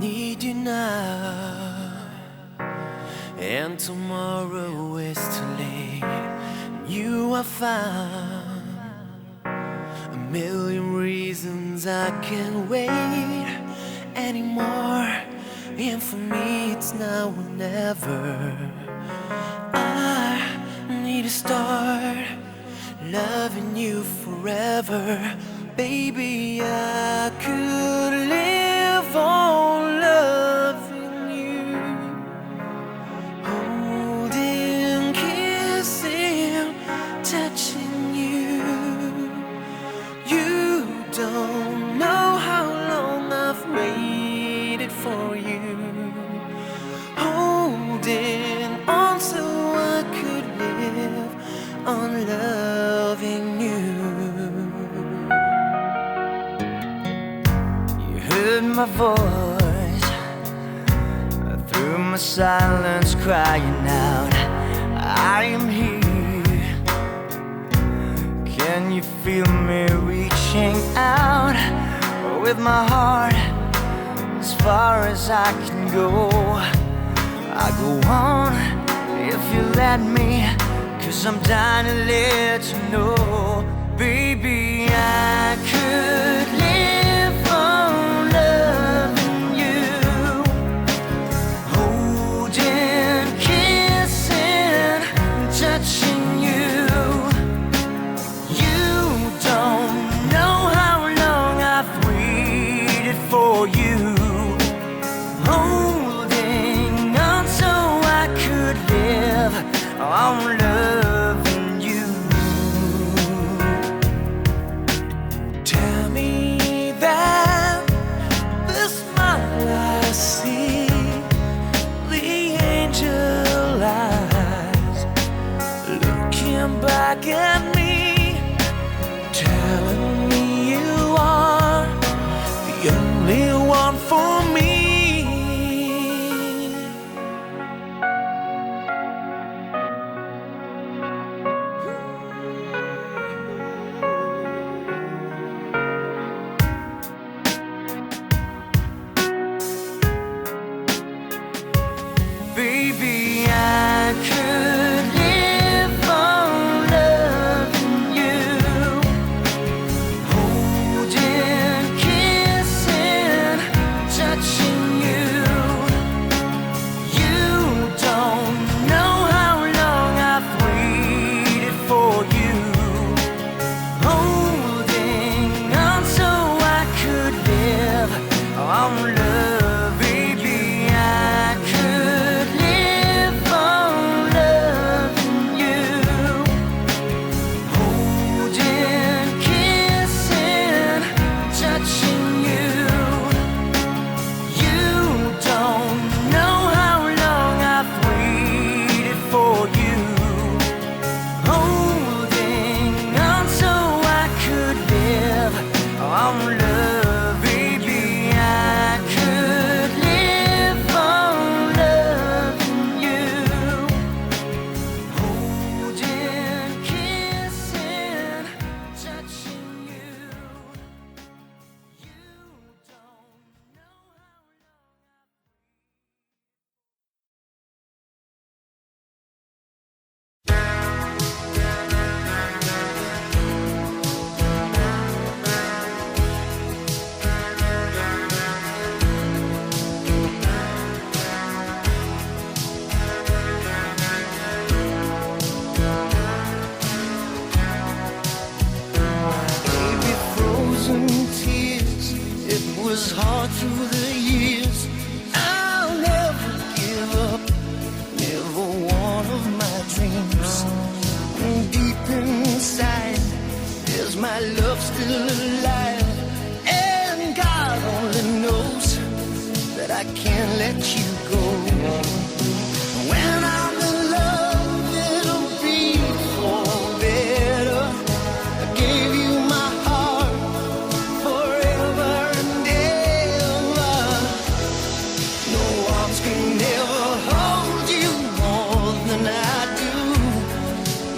need you now, and tomorrow is too late. You have found a million reasons I can't wait anymore, and for me it's now or never. I need to start loving you forever. Baby, I could live on loving you, holding, kissing, touching you. You don't know how long I've waited for you, holding on so I could live on loving you. Heard my voice through my silence crying out, I am here. Can you feel me reaching out with my heart as far as I can go? I go on if you let me, 'cause I'm dying to let you know. Baby, I could live on loving you, holding, kissing, touching you. You don't know how long I've waited for you, holding on so I could live on loving you. Tell me that the smile I see, the angel eyes looking back at me, telling me you are the only one for me. Baby, I could live on loving you, holding, kissing, touching you. You don't know how long I've waited for you, holding on so I could live on love. Baby, I could live on loving you, holding, kissing, touching you. You don't know how long I've waited for you, holding on so I could live on love. Baby, I could live on loving you, holding, kissing, touching you. You don't know how baby, frozen tears, it was hard through the years. I'll never give up, never one of my dreams. Deep inside, is my love still alive? And God only knows that I can't let you go. When I'm in love, it'll be for better. I gave you my heart forever and ever. No arms can ever hold you more than I do.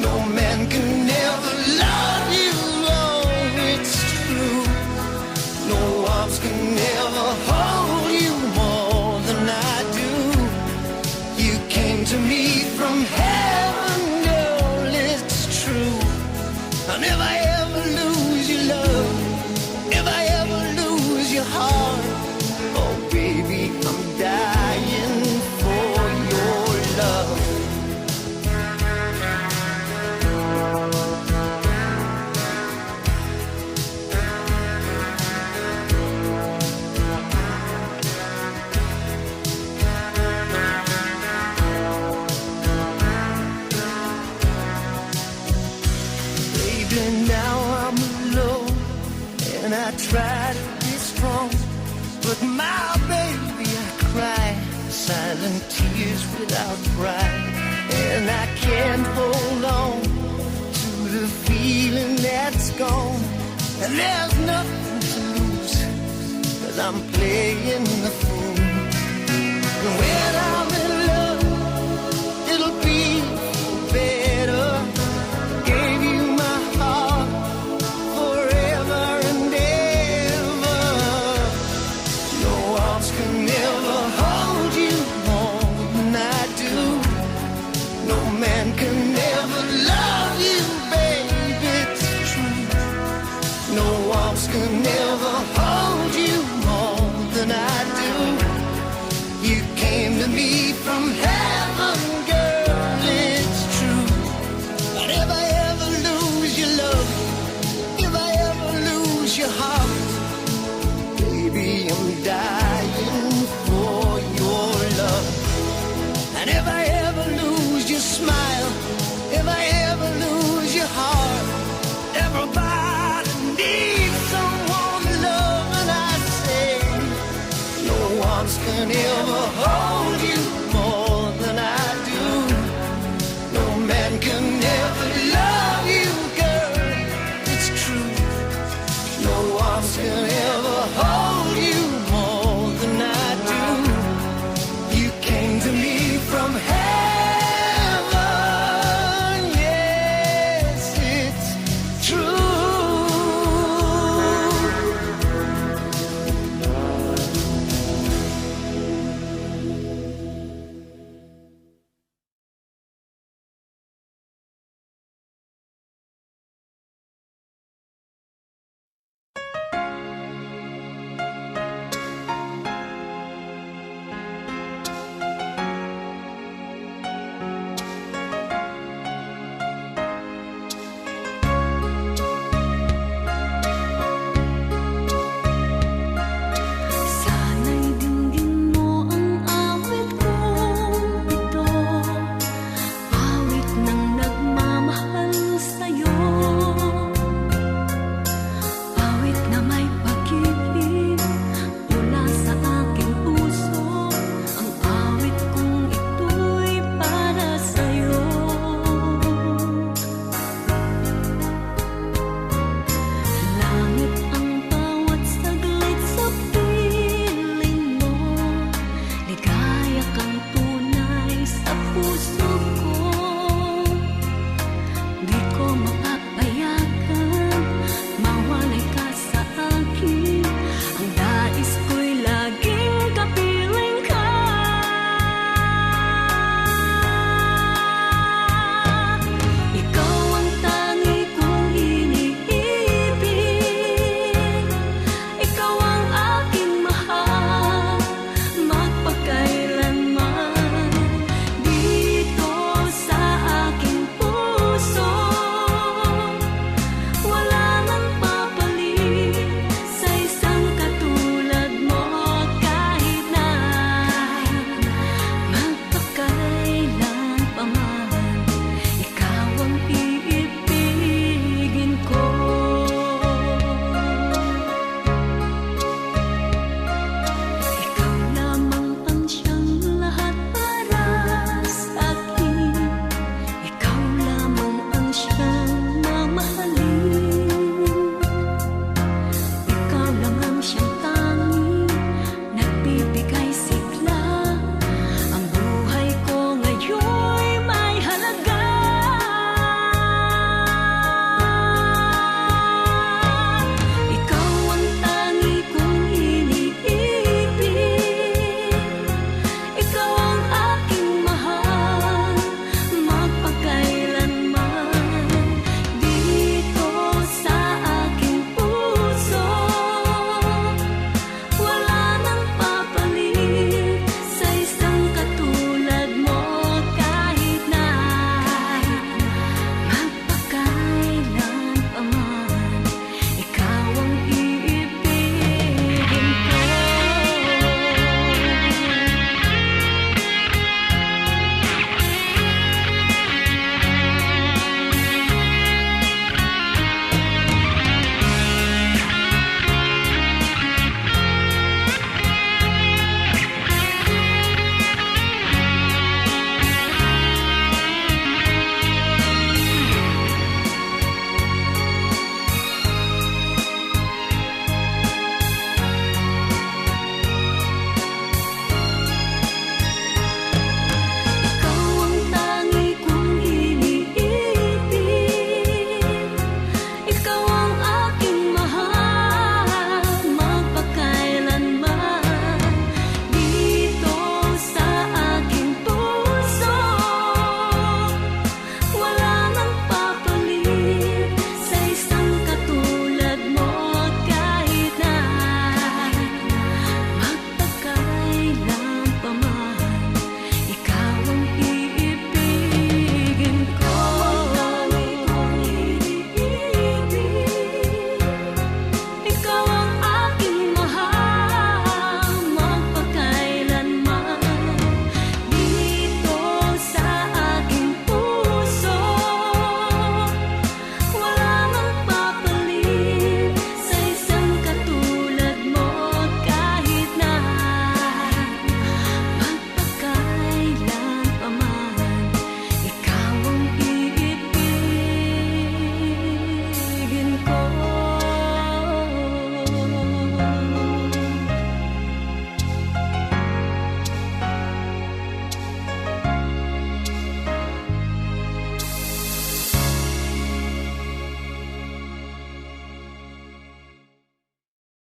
No man can ever love you, oh, it's true. No arms can ever hold you more try to be strong, but my baby, I cry silent tears without pride, and I can't hold on to the feeling that's gone. And there's nothing to lose, 'cause I'm playing the fool. And when I'm in love, it'll be better. Gave you my heart forever and ever. No arms can ever hold you more than I do. No man can ever love you, baby, it's true. No arms can ever hold you more than I do. You came to me from heaven, girl, it's true. But if I ever lose your love, if I ever lose your heart, baby, I'm dying for your love. And if I ever lose your smile, if I ever lose your heart, everybody needs someone to love, and I say, no arms can ever hold you more than I do. No man can ever love you, girl, it's true. No arms can ever hold you more than I do. You came to me from heaven, yes, it's true. Sana'y dinggin mo ang awit kong ito, awit ng nagmamahal sa'yo, awit na may pag-ibig mula sa aking puso, ang awit kong ito'y para sa'yo. Langit ang bawat saglit sa piling mo, ligaya kang tunay sa puso ko. Di ko mapapayagan mawalay ka sa akin, ang nais ko'y laging kapiling ka. Ikaw ang tangi kong iniibig, ikaw ang aking mahal, magpakailanman. Dito sa aking puso, wala nang papalit sa isang katulad mo, kahit na magpakailan pa man, ikaw ang iibigin ko. Ikaw lamang ang siyang lahat para sa akin, ikaw lamang ang siyang mamahalin, ikaw lang ang siyang tanging nagbibigay